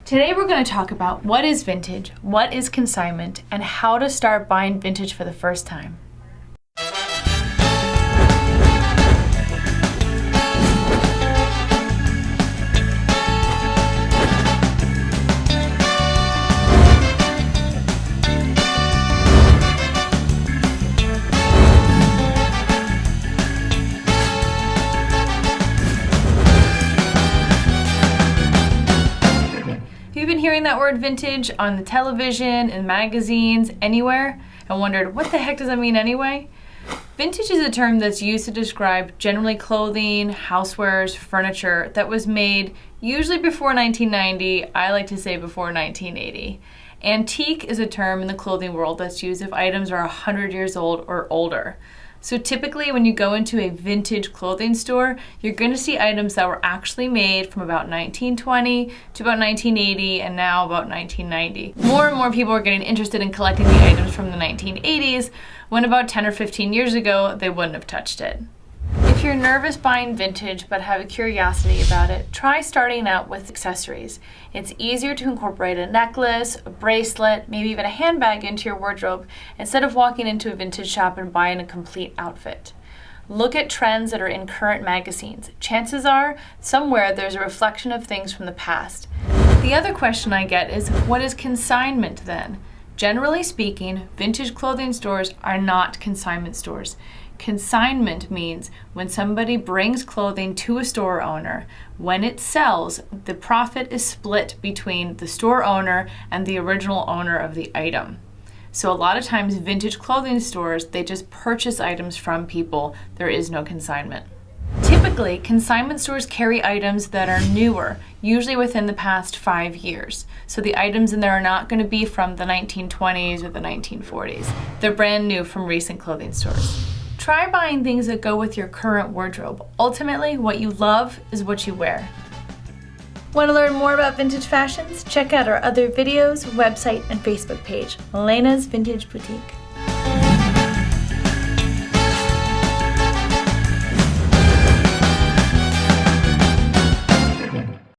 Today we're going to talk about what is vintage, what is consignment, and how to start buying vintage for the first time. You've been hearing that word vintage on the television, in magazines, anywhere, and wondered, what the heck does that mean anyway? Vintage is a term that's used to describe generally clothing, housewares, furniture that was made usually before 1990, I like to say before 1980. Antique is a term in the clothing world that's used if items are 100 years old or older. So typically when you go into a vintage clothing store, you're going to see items that were actually made from about 1920 to about 1980 and now about 1990. More and more people are getting interested in collecting the items from the 1980s when about 10 or 15 years ago they wouldn't have touched it. If you're nervous buying vintage but have a curiosity about it, try starting out with accessories. It's easier to incorporate a necklace, a bracelet, maybe even a handbag into your wardrobe instead of walking into a vintage shop and buying a complete outfit. Look at trends that are in current magazines. Chances are, somewhere there's a reflection of things from the past. The other question I get is, what is consignment then? Generally speaking, vintage clothing stores are not consignment stores. Consignment means when somebody brings clothing to a store owner, when it sells, the profit is split between the store owner and the original owner of the item. So a lot of times vintage clothing stores, they just purchase items from people. There is no consignment. Typically, consignment stores carry items that are newer, usually within the past 5 years. So the items in there are not going to be from the 1920s or the 1940s. They're brand new from recent clothing stores. Try buying things that go with your current wardrobe. Ultimately, what you love is what you wear. Want to learn more about vintage fashions? Check out our other videos, website, and Facebook page, Malena's Vintage Boutique.